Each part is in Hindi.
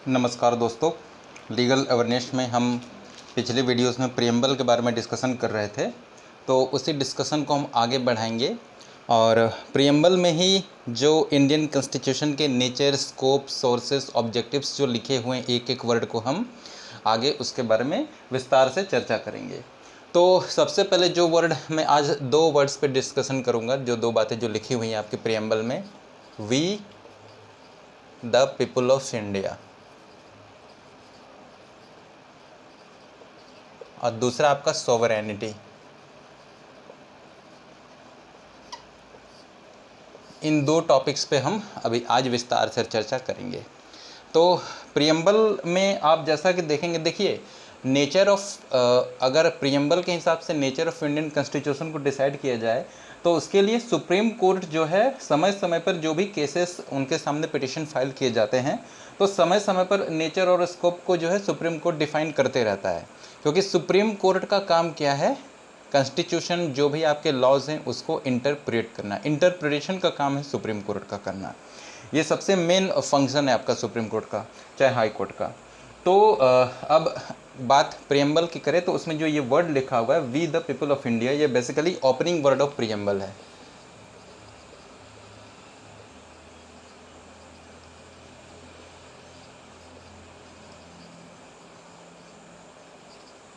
नमस्कार दोस्तों, लीगल अवेयरनेस में हम पिछले वीडियोस में प्रियम्बल के बारे में डिस्कशन कर रहे थे, तो उसी डिस्कशन को हम आगे बढ़ाएंगे और प्रियम्बल में ही जो इंडियन कॉन्स्टिट्यूशन के नेचर, स्कोप, सोर्सेस, ऑब्जेक्टिव्स जो लिखे हुए हैं एक एक वर्ड को हम आगे उसके बारे में विस्तार से चर्चा करेंगे। तो सबसे पहले जो वर्ड मैं आज दो वर्ड्स पे डिस्कशन करूँगा, जो दो बातें जो लिखी हुई हैं आपके प्रियम्बल में, we the people of India और दूसरा आपका सोवरेनिटी। इन दो टॉपिक्स पे हम अभी आज विस्तार से चर्चा करेंगे। तो प्रियम्बल में आप जैसा कि देखेंगे, देखिए नेचर ऑफ, अगर प्रियम्बल के हिसाब से नेचर ऑफ इंडियन कॉन्स्टिट्यूशन को डिसाइड किया जाए तो उसके लिए सुप्रीम कोर्ट जो है समय समय पर जो भी केसेस उनके सामने पिटिशन फाइल किए जाते हैं तो समय समय पर नेचर और स्कोप को जो है सुप्रीम कोर्ट डिफाइन करते रहता है, क्योंकि सुप्रीम कोर्ट का काम क्या है, कॉन्स्टिट्यूशन जो भी आपके लॉज हैं उसको इंटरप्रेट करना। इंटरप्रिटेशन का काम है सुप्रीम कोर्ट का करना। ये सबसे मेन फंक्शन है आपका सुप्रीम कोर्ट का, चाहे हाई कोर्ट का। तो अब बात प्रियम्बल की करें तो उसमें जो ये वर्ड लिखा हुआ है we the people of India, ये basically opening word of preamble है।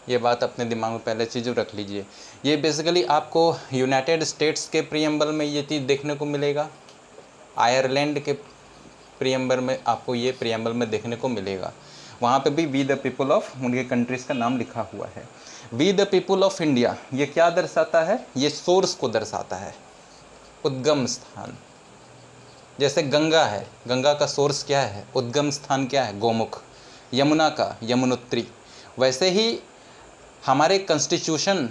ये बात अपने दिमाग में पहले चीज़ रख लीजिए। ये बेसिकली आपको यूनाइटेड स्टेट्स के प्रियम्बल में ये चीज़ देखने को मिलेगा, आयरलैंड के प्रियम्बल में आपको ये प्रियम्बल में देखने को मिलेगा। वहाँ पे भी वी द पीपल ऑफ उनके कंट्रीज़ का नाम लिखा हुआ है। We the people of India ये क्या दर्शाता है, ये सोर्स को दर्शाता है, उद्गम स्थान। जैसे गंगा है, गंगा का सोर्स क्या है, उद्गम स्थान क्या है, गोमुख। यमुना का यमुनोत्री। वैसे ही हमारे कॉन्स्टिट्यूशन,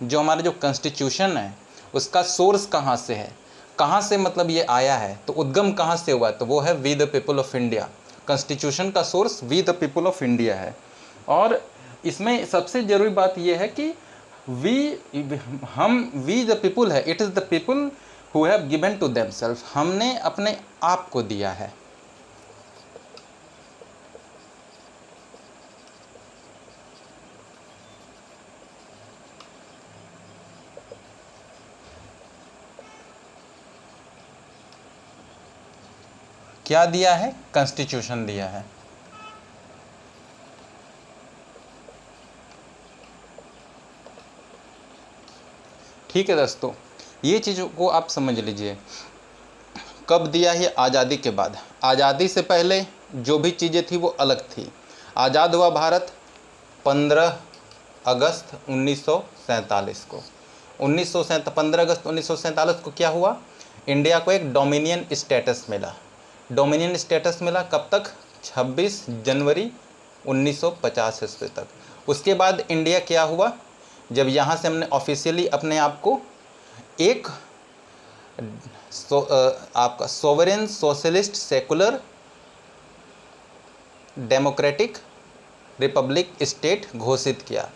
जो हमारा जो कॉन्स्टिट्यूशन है उसका सोर्स कहाँ से है, कहाँ से मतलब ये आया है, तो उद्गम कहाँ से हुआ, तो वो है we the people of India. Constitution का source we the people of India है। और इसमें सबसे ज़रूरी बात ये है कि वी द पीपल है, it is the people who have given to themselves, हमने अपने आप को दिया है। क्या दिया है, कॉन्स्टिट्यूशन दिया है। ठीक है दोस्तों, ये चीज़ों को आप समझ लीजिए। कब दिया है, आज़ादी के बाद। आज़ादी से पहले जो भी चीज़ें थी वो अलग थी। आज़ाद हुआ भारत 15 अगस्त 1947 को। 15 अगस्त 1947 को क्या हुआ, इंडिया को एक डोमिनियन स्टेटस मिला। डोमिनियन स्टेटस मिला कब तक, 26 जनवरी 1950 ईस्वी तक। उसके बाद इंडिया क्या हुआ, जब यहाँ से हमने ऑफिशियली अपने आप को एक आपका sovereign socialist secular democratic Republic state घोषित किया।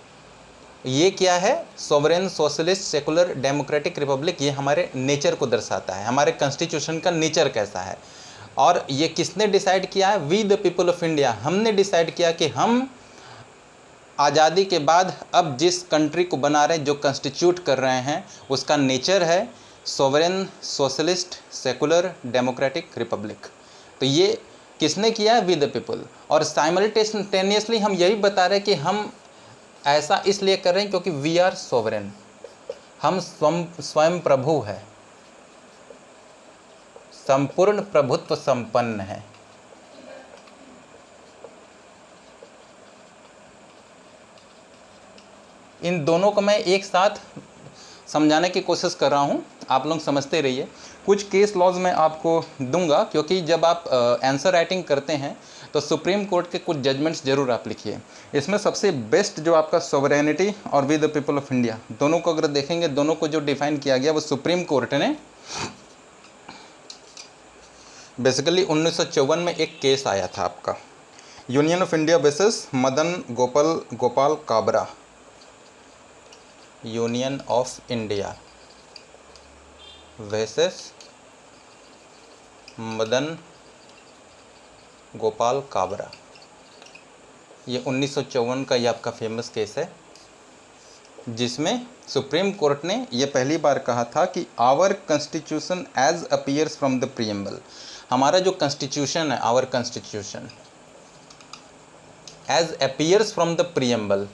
ये क्या है, sovereign socialist secular democratic Republic, ये हमारे नेचर को दर्शाता है, हमारे कॉन्स्टिट्यूशन का नेचर कैसा है। और ये किसने डिसाइड किया है, we the people of India. हमने डिसाइड किया कि हम आज़ादी के बाद अब जिस कंट्री को बना रहे हैं, जो कॉन्स्टिट्यूट कर रहे हैं, उसका नेचर है sovereign socialist secular democratic Republic. तो ये किसने किया है, वी द पीपल। और साइमल्टेनियसली हम यही बता रहे हैं कि हम ऐसा इसलिए कर रहे हैं क्योंकि वी आर सोवरेन, हम स्वयं प्रभु है, संपूर्ण प्रभुत्व संपन्न है। इन दोनों को मैं एक साथ समझाने की कोशिश कर रहा हूं, आप लोग समझते रहिए। कुछ केस लॉज मैं आपको दूंगा, क्योंकि जब आप आंसर राइटिंग करते हैं तो सुप्रीम कोर्ट के कुछ जजमेंट्स जरूर आप लिखिए। इसमें सबसे बेस्ट जो आपका सोवरेनिटी और we the people of India, दोनों को अगर देखेंगे, दोनों को जो डिफाइन किया गया वो सुप्रीम कोर्ट ने बेसिकली 1954 में एक केस आया था आपका, union of India versus Madan Gopal Kabra. Union of India versus Madan Gopal Kabra. ये 1954 का ये आपका फेमस केस है, जिसमें सुप्रीम कोर्ट ने ये पहली बार कहा था कि our constitution as appears from the preamble, हमारा जो कॉन्स्टिट्यूशन है, our constitution as appears from the preamble,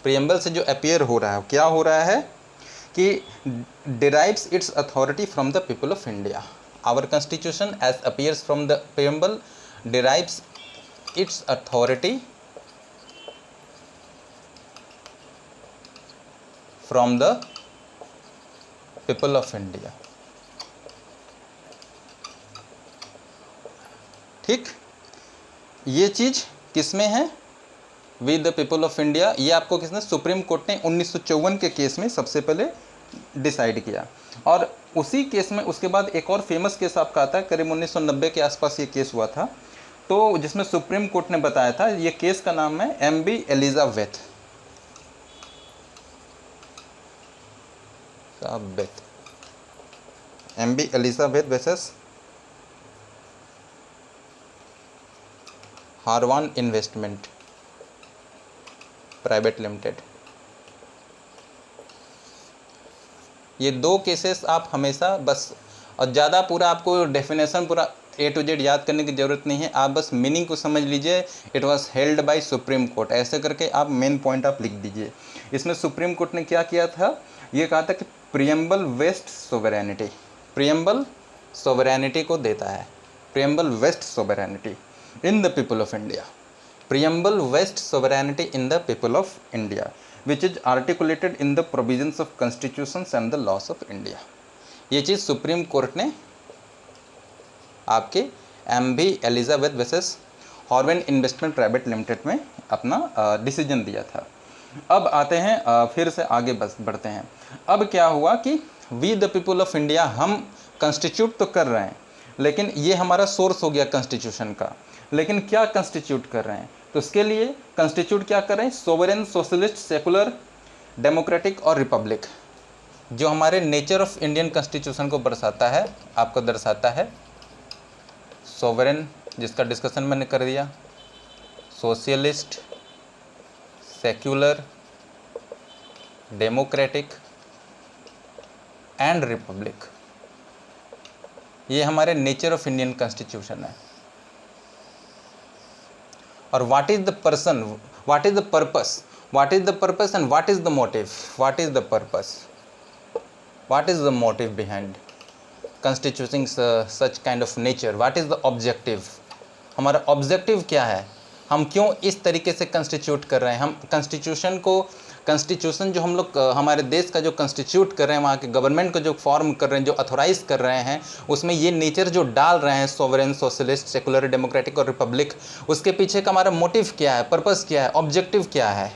preamble से जो अपीयर हो रहा है, क्या हो रहा है कि derives its authority from the people of India. Our constitution as appears from the preamble derives its authority from the people of India. ठीक, ये चीज़ किसमें है, with the people of India. ये आपको किसने, सुप्रीम कोर्ट ने 1954 के केस में सबसे पहले डिसाइड किया। और उसी केस में उसके बाद एक और फेमस केस आपका आता है, करीब 1990 के आसपास ये केस हुआ था, तो जिसमें सुप्रीम कोर्ट ने बताया था, ये केस का नाम है MB Elizabeth, MB Elizabeth versus Harwan investment private limited. ये दो केसेस आप हमेशा बस, और ज़्यादा पूरा आपको डेफिनेशन पूरा A to Z याद करने की ज़रूरत नहीं है, आप बस मीनिंग को समझ लीजिए। It was held by supreme court, ऐसे करके आप मेन पॉइंट आप लिख दीजिए। इसमें सुप्रीम कोर्ट ने क्या किया था, ये कहा था कि preamble vests sovereignty, preamble sovereignty को देता है, preamble vests sovereignty in the people of India, preamble vests sovereignty in the people of India which is articulated in the provisions of constitutions and the laws of India. ये चीज़ सुप्रीम कोर्ट ने आपके MB Elizabeth versus Harwan investment private limited में अपना डिसीजन दिया था। अब आते हैं फिर से आगे बढ़ते हैं। अब क्या हुआ कि we the people of India, हम कंस्टिट्यूट तो कर रहे हैं, लेकिन ये हमारा सोर्स हो गया कॉन्स्टिट्यूशन का, लेकिन क्या कंस्टिट्यूट कर रहे हैं, तो उसके लिए कंस्टिट्यूट क्या कर रहे हैं, सोवरेन, सोशलिस्ट, सेकुलर, डेमोक्रेटिक और रिपब्लिक। जो हमारे नेचर ऑफ इंडियन कॉन्स्टिट्यूशन को दर्शाता है, आपको दर्शाता है सोवरेन, जिसका डिस्कशन मैंने कर दिया, socialist, secular, democratic and Republic. ये हमारे नेचर ऑफ इंडियन कॉन्स्टिट्यूशन है। और what is the person, what is the purpose, what is the purpose and what is the motive, what is the purpose, what is the motive behind constituting such kind of nature, what is the objective, हमारा ऑब्जेक्टिव क्या है, हम क्यों इस तरीके से कंस्टिट्यूट कर रहे हैं। हम कॉन्स्टिट्यूशन को, कॉन्स्टिट्यूशन जो हम लोग हमारे देश का जो कंस्टिट्यूट कर रहे हैं, वहाँ के गवर्नमेंट को जो फॉर्म कर रहे हैं, जो अथोराइज कर रहे हैं, उसमें ये नेचर जो डाल रहे हैं, सोवरेन, सोशलिस्ट, सेकुलर, डेमोक्रेटिक और रिपब्लिक, उसके पीछे का हमारा मोटिव क्या है, पर्पस क्या है, ऑब्जेक्टिव क्या है।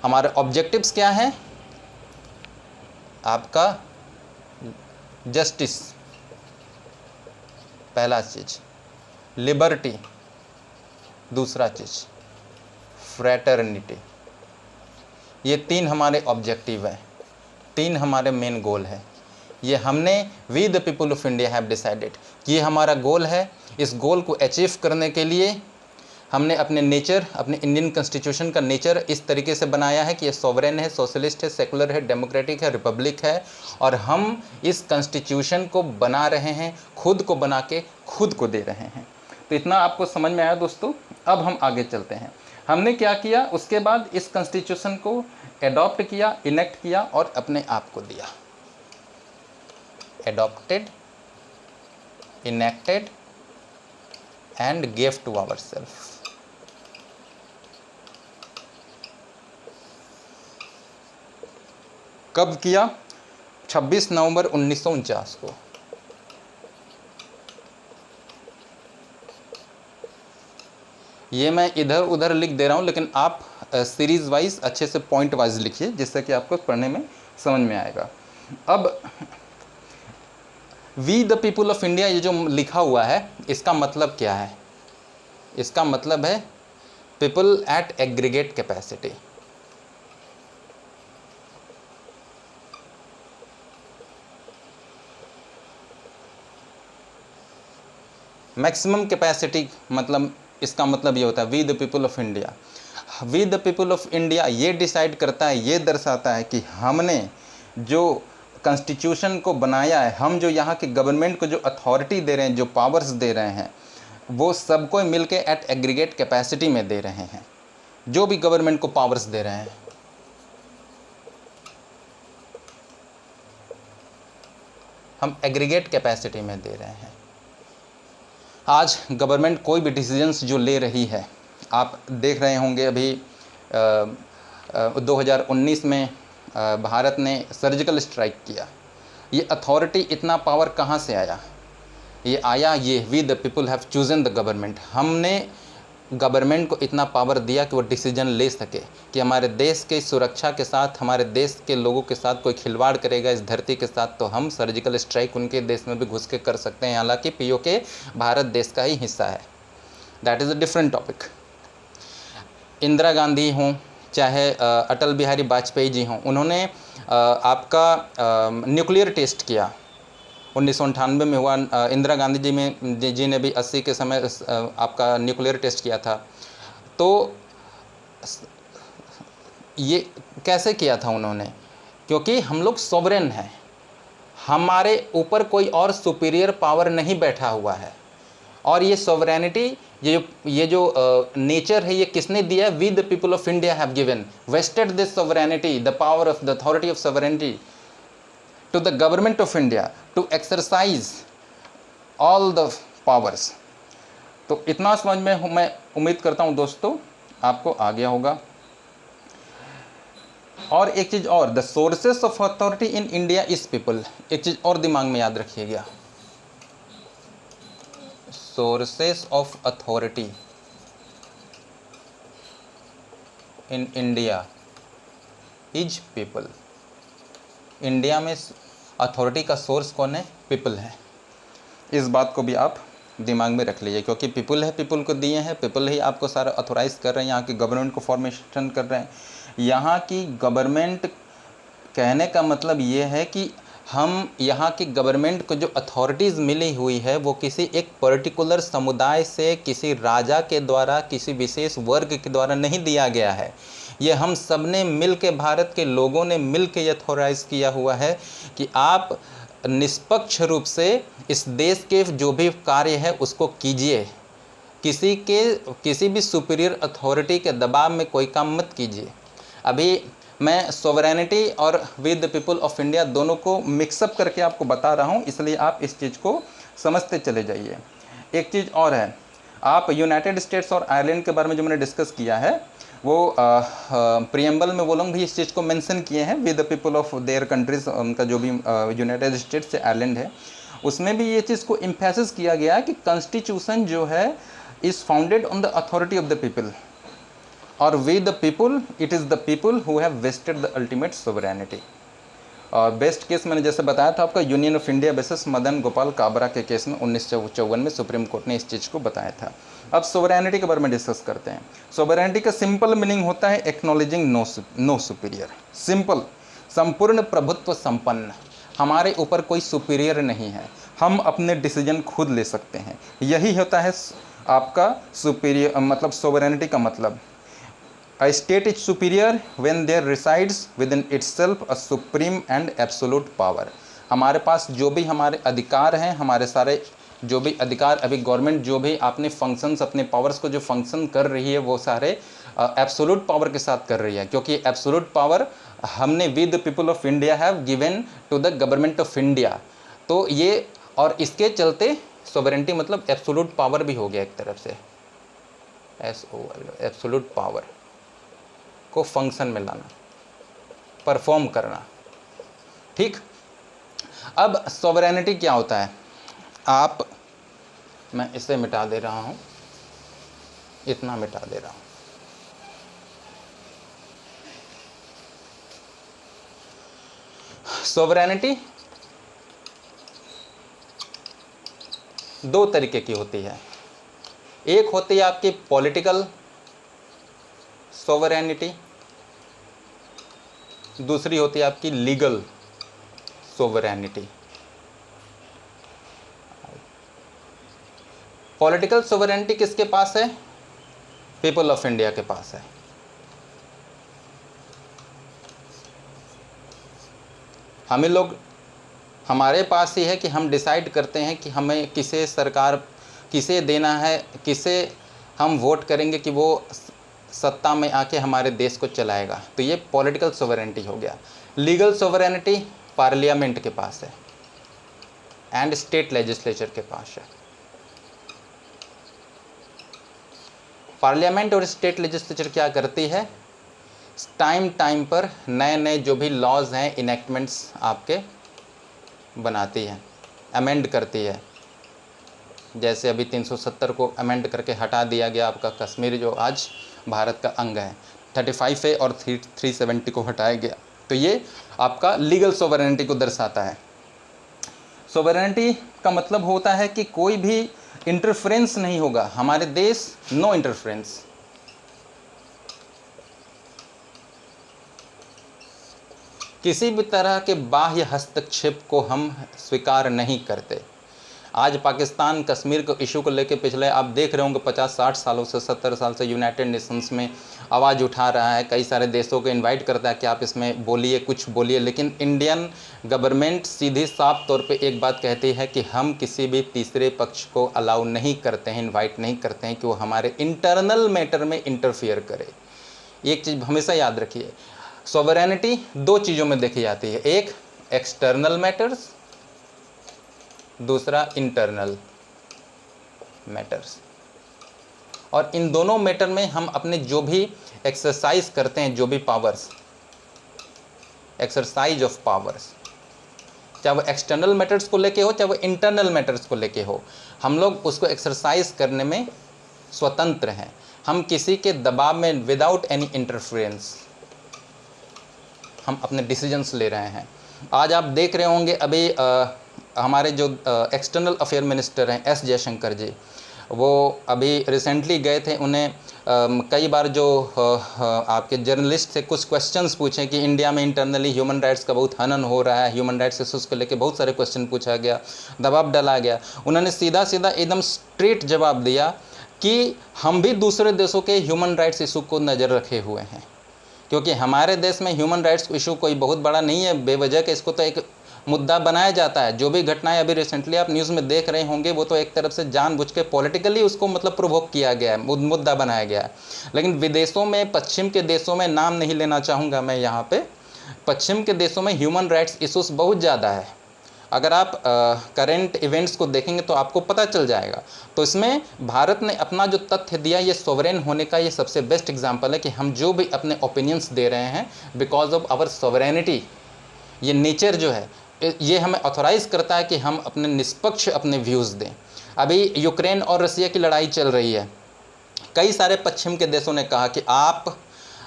हमारे ऑब्जेक्टिव्स क्या हैं, आपका जस्टिस पहला चीज़, लिबर्टी दूसरा चीज़, फ्रेटर्निटी। ये तीन हमारे ऑब्जेक्टिव हैं, तीन हमारे मेन गोल है। ये हमने we the people of India have decided, ये हमारा गोल है। इस गोल को अचीव करने के लिए हमने अपने नेचर, अपने इंडियन कॉन्स्टिट्यूशन का नेचर इस तरीके से बनाया है कि ये सोवरेन है, सोशलिस्ट है, सेकुलर है, डेमोक्रेटिक है, रिपब्लिक है। और हम इस कॉन्स्टिट्यूशन को बना रहे हैं, खुद को बना के खुद को दे रहे हैं। तो इतना आपको समझ में आया दोस्तों। अब हम आगे चलते हैं। हमने क्या किया, उसके बाद इस कॉन्स्टिट्यूशन को एडॉप्ट किया, इनेक्ट किया और अपने आप को दिया। Adopted, enacted and give to ourselves. कब किया, 26 नवंबर 1949 को। ये मैं इधर उधर लिख दे रहा हूँ, लेकिन आप सीरीज वाइज अच्छे से पॉइंट वाइज लिखिए, जिससे कि आपको पढ़ने में समझ में आएगा। अब we the people of India, ये जो लिखा हुआ है, इसका मतलब क्या है, इसका मतलब है people at aggregate capacity. Maximum capacity मतलब इसका मतलब ये होता है we the people of India. We the people of India ये डिसाइड करता है, ये दर्शाता है कि हमने जो कॉन्स्टिट्यूशन को बनाया है, हम जो यहाँ के गवर्नमेंट को जो अथॉरिटी दे रहे हैं, जो पावर्स दे रहे हैं, वो सबको मिलके एट एग्रीगेट कैपेसिटी में दे रहे हैं। जो भी गवर्नमेंट को पावर्स दे रहे हैं, हम एग्रीगेट कैपेसिटी में दे रहे हैं। आज गवर्नमेंट कोई भी डिसीजंस जो ले रही है, आप देख रहे होंगे अभी 2019 में भारत ने सर्जिकल स्ट्राइक किया। ये अथॉरिटी, इतना पावर कहाँ से आया? ये आया, ये we the people have chosen the government. हमने गवर्नमेंट को इतना पावर दिया कि वो डिसीजन ले सके कि हमारे देश के सुरक्षा के साथ, हमारे देश के लोगों के साथ कोई खिलवाड़ करेगा इस धरती के साथ, तो हम सर्जिकल स्ट्राइक उनके देश में भी घुस के कर सकते हैं। हालांकि पीओके भारत देश का ही हिस्सा है, that is a different topic. Indira Gandhi हों, चाहे अटल बिहारी वाजपेयी जी हों, उन्होंने आपका न्यूक्लियर टेस्ट किया। 1998 में हुआ। इंदिरा गांधी जी ने भी 80 के समय आपका न्यूक्लियर टेस्ट किया था। तो ये कैसे किया था उन्होंने? क्योंकि हम लोग सॉवरेन हैं, हमारे ऊपर कोई और सुपीरियर पावर नहीं बैठा हुआ है। और ये सॉवरेनिटी, ये जो नेचर है, ये किसने दिया है? We the people of India have given, vested this sovereignty, the power of the authority of sovereignty to the government of India to exercise all the powers। तो इतना समझ में मैं उम्मीद करता हूँ दोस्तों आपको आ गया होगा। और एक चीज़ और, the sources of authority in India is people. एक चीज़ और दिमाग में याद रखिएगा, sources of authority in India is people. India में अथॉरिटी का सोर्स कौन है? पीपल है। इस बात को भी आप दिमाग में रख लीजिए, क्योंकि पीपल है, पीपल को दिए हैं, पीपल ही आपको सारा अथोराइज कर रहे हैं, यहाँ की गवर्नमेंट को फॉर्मेशन कर रहे हैं। यहाँ की गवर्नमेंट, कहने का मतलब ये है कि हम यहाँ की गवर्नमेंट को जो अथॉरिटीज़ मिली हुई है वो किसी एक पर्टिकुलर समुदाय से, किसी राजा के द्वारा, किसी विशेष वर्ग के द्वारा नहीं दिया गया है। ये हम सब ने मिल के, भारत के लोगों ने मिल के अथॉराइज़ किया हुआ है कि आप निष्पक्ष रूप से इस देश के जो भी कार्य है उसको कीजिए। किसी भी सुपीरियर अथॉरिटी के दबाव में कोई काम मत कीजिए। अभी मैं सॉवरेनिटी और we the people of India दोनों को मिक्सअप करके आपको बता रहा हूँ, इसलिए आप इस चीज़ को समझते चले जाइए। एक चीज़ और है, आप यूनाइटेड स्टेट्स और आयरलैंड के बारे में जो मैंने डिस्कस किया है, वो प्रियम्बल में वो लोग भी इस चीज़ को मेंशन किए हैं, with the people of their countries. उनका जो भी यूनाइटेड स्टेट्स से आयरलैंड है, उसमें भी ये चीज़ को इम्फेसिस किया गया है कि कॉन्स्टिट्यूशन जो है is founded on the authority of the people, और we the people, it is the people who have vested the ultimate sovereignty. और बेस्ट केस मैंने जैसे बताया था आपका, union of India versus Madan Gopal Kabra के केस में 1954 में सुप्रीम कोर्ट ने इस चीज़ को बताया था। अब सोवरेनिटी के बारे में डिस्कस करते हैं। सोवरेनिटी का सिंपल मीनिंग होता है एक्नॉलेजिंग नो सुपीरियर। सिंपल, संपूर्ण प्रभुत्व संपन्न, हमारे ऊपर कोई सुपीरियर नहीं है, हम अपने डिसीजन खुद ले सकते हैं। यही होता है आपका सुपीरियर, मतलब सोवरेनिटी का मतलब। A state is superior when there resides within itself a supreme and absolute power। हमारे पास जो भी हमारे अधिकार हैं, हमारे सारे जो भी अधिकार, अभी गवर्नमेंट जो भी आपने फंक्शंस, अपने पावर्स को जो फंक्शन कर रही है, वो सारे एब्सोल्यूट पावर के साथ कर रही है, क्योंकि एब्सोल्यूट पावर हमने we the people of India have given to the government of India. तो ये, और इसके चलते सोवरेनिटी मतलब एब्सोल्यूट पावर भी हो गया एक तरफ से, एब्सोल्यूट पावर को फंक्शन में लाना, परफॉर्म करना। ठीक, अब सॉवरेनिटी क्या होता है? मैं इसे मिटा दे रहा हूं, इतना मिटा दे रहा हूं। सॉवरेनिटी दो तरीके की होती है। एक होती है आपकी पॉलिटिकल सोवरेनिटी, दूसरी होती है आपकी लीगल सोवरेनिटी। पॉलिटिकल सोवरेनिटी किसके पास है? पीपल ऑफ इंडिया के पास है। हमें लोग, हमारे पास ही है कि हम डिसाइड करते हैं कि हमें किसे सरकार किसे देना है, किसे हम वोट करेंगे कि वो सत्ता में आके हमारे देश को चलाएगा। तो ये पॉलिटिकल सोवरेनिटी हो गया। लीगल सोवरेनिटी पार्लियामेंट के पास है एंड स्टेट लेजिस्लेचर के पास है। पार्लियामेंट और स्टेट लेजिस्लेचर क्या करती है, टाइम टाइम पर नए नए जो भी लॉज हैं, इनेक्टमेंट्स आपके बनाती है, अमेंड करती है। जैसे अभी 370 को अमेंड करके हटा दिया गया आपका कश्मीर, जो आज भारत का अंग है। 35 है और 370 को हटाया गया। तो ये आपका लीगल सोवरेनिटी को दर्शाता है। सोवरेनिटी का मतलब होता है कि कोई भी इंटरफेरेंस नहीं होगा हमारे देश, नो इंटरफेरेंस। किसी भी तरह के बाह्य हस्तक्षेप को हम स्वीकार नहीं करते। आज पाकिस्तान कश्मीर के इशू को लेकर पिछले आप देख रहे होंगे 50-60 सालों से, 70 साल से यूनाइटेड नेशंस में आवाज़ उठा रहा है, कई सारे देशों को इनवाइट करता है कि आप इसमें बोलिए, कुछ बोलिए। लेकिन इंडियन गवर्नमेंट सीधी साफ तौर पे एक बात कहती है कि हम किसी भी तीसरे पक्ष को अलाउ नहीं करते हैं, इन्वाइट नहीं करते हैं कि वो हमारे इंटरनल मैटर में इंटरफियर करे। एक चीज़ हमेशा याद रखिए, सॉवरेनिटी दो चीज़ों में देखी जाती है, एक एक्सटर्नल मैटर्स, दूसरा इंटरनल मैटर्स। और इन दोनों मैटर में हम अपने जो भी एक्सरसाइज करते हैं, जो भी पावर्स, एक्सरसाइज ऑफ पावर्स, चाहे वो एक्सटर्नल मैटर्स को लेके हो, चाहे वो इंटरनल मैटर्स को लेके हो, हम लोग उसको एक्सरसाइज करने में स्वतंत्र हैं। हम किसी के दबाव में विदाउट एनी इंटरफेरेंस हम अपने डिसीजंस ले रहे हैं। आज आप देख रहे होंगे अभी हमारे जो एक्सटर्नल अफेयर मिनिस्टर हैं एस जयशंकर जी, वो अभी रिसेंटली गए थे। उन्हें कई बार जो आपके जर्नलिस्ट से कुछ क्वेश्चंस पूछे कि इंडिया में इंटरनली ह्यूमन राइट्स का बहुत हनन हो रहा है, ह्यूमन राइट्स इशूज़ को लेकर बहुत सारे क्वेश्चन पूछा गया, दबाव डाला गया। उन्होंने सीधा सीधा एकदम स्ट्रेट जवाब दिया कि हम भी दूसरे देशों के ह्यूमन राइट्स इशू को नज़र रखे हुए हैं, क्योंकि हमारे देश में ह्यूमन राइट्स इशू कोई बहुत बड़ा नहीं है बेवजह के, इसको तो एक मुद्दा बनाया जाता है। जो भी घटनाएं अभी रिसेंटली आप न्यूज़ में देख रहे होंगे, वो तो एक तरफ से जानबूझ के पॉलिटिकली उसको मतलब प्रोवोक किया गया है, मुद्दा बनाया गया है। लेकिन विदेशों में, पश्चिम के देशों में, नाम नहीं लेना चाहूँगा मैं यहाँ पे, पश्चिम के देशों में ह्यूमन राइट्स इशूज़ बहुत ज़्यादा है। अगर आप करेंट इवेंट्स को देखेंगे तो आपको पता चल जाएगा। तो इसमें भारत ने अपना जो तथ्य दिया, ये सोवरेन होने का ये सबसे बेस्ट एग्जांपल है कि हम जो भी अपने ओपिनियंस दे रहे हैं बिकॉज ऑफ आवर सोवरेनिटी, ये नेचर जो है ये हमें ऑथोराइज़ करता है कि हम अपने निष्पक्ष अपने व्यूज़ दें। अभी यूक्रेन और रसिया की लड़ाई चल रही है। कई सारे पश्चिम के देशों ने कहा कि आप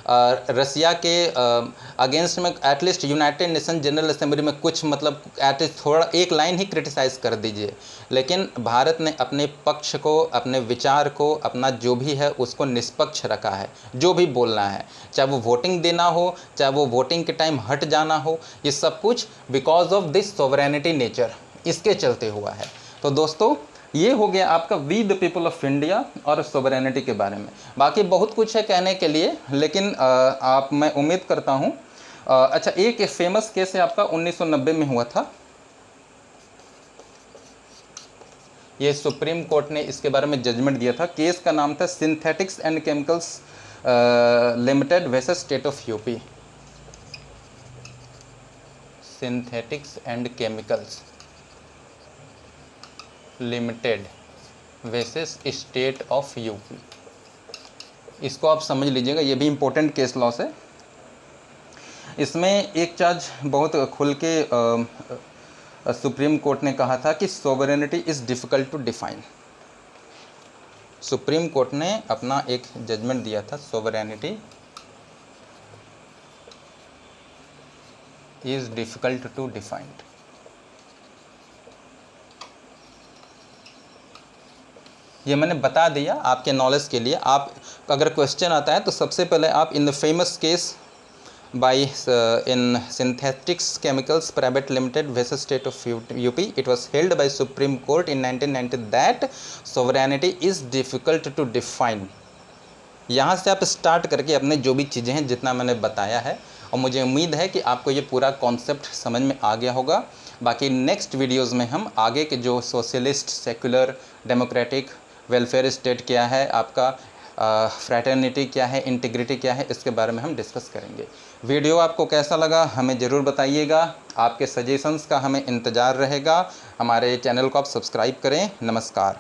रसिया के अगेंस्ट में at least United nation general assembly में कुछ मतलब एटलीस्ट थोड़ा एक लाइन ही क्रिटिसाइज़ कर दीजिए। लेकिन भारत ने अपने पक्ष को, अपने विचार को, अपना जो भी है उसको निष्पक्ष रखा है। जो भी बोलना है, चाहे वो वोटिंग देना हो, चाहे वो वोटिंग के टाइम हट जाना हो, ये सब कुछ because of this sovereignty nature, इसके चलते हुआ है। तो दोस्तों, ये हो गया आपका we the people of India और सोवरेनिटी के बारे में। बाकी बहुत कुछ है कहने के लिए, लेकिन मैं उम्मीद करता हूँ। अच्छा, एक फेमस केस है आपका 1990 में हुआ था। ये सुप्रीम कोर्ट ने इसके बारे में जजमेंट दिया था। केस का नाम था synthetics and chemicals limited versus state of UP. Synthetics and chemicals limited versus state of UP. इसको आप समझ लीजिएगा, ये भी इम्पोर्टेंट केस लॉस है। इसमें एक जज बहुत खुल के सुप्रीम कोर्ट ने कहा था कि sovereignty is difficult to define. Supreme court ने अपना एक जजमेंट दिया था, sovereignty is difficult to define. ये मैंने बता दिया आपके नॉलेज के लिए। आप अगर क्वेश्चन आता है तो सबसे पहले आप in the famous case by in synthetics chemicals private limited versus state of UP, it was held by supreme court in 1990 that sovereignty is difficult to define यहाँ से आप स्टार्ट करके अपने जो भी चीज़ें हैं जितना मैंने बताया है, और मुझे उम्मीद है कि आपको ये पूरा कॉन्सेप्ट समझ में आ गया होगा। बाकी नेक्स्ट वीडियोस में हम आगे के जो socialist, secular, democratic, welfare state क्या है, आपका फ्रैटर्निटी क्या है, इंटीग्रिटी क्या है, इसके बारे में हम डिस्कस करेंगे। वीडियो आपको कैसा लगा हमें ज़रूर बताइएगा। आपके सजेशंस का हमें इंतज़ार रहेगा। हमारे चैनल को आप सब्सक्राइब करें। नमस्कार।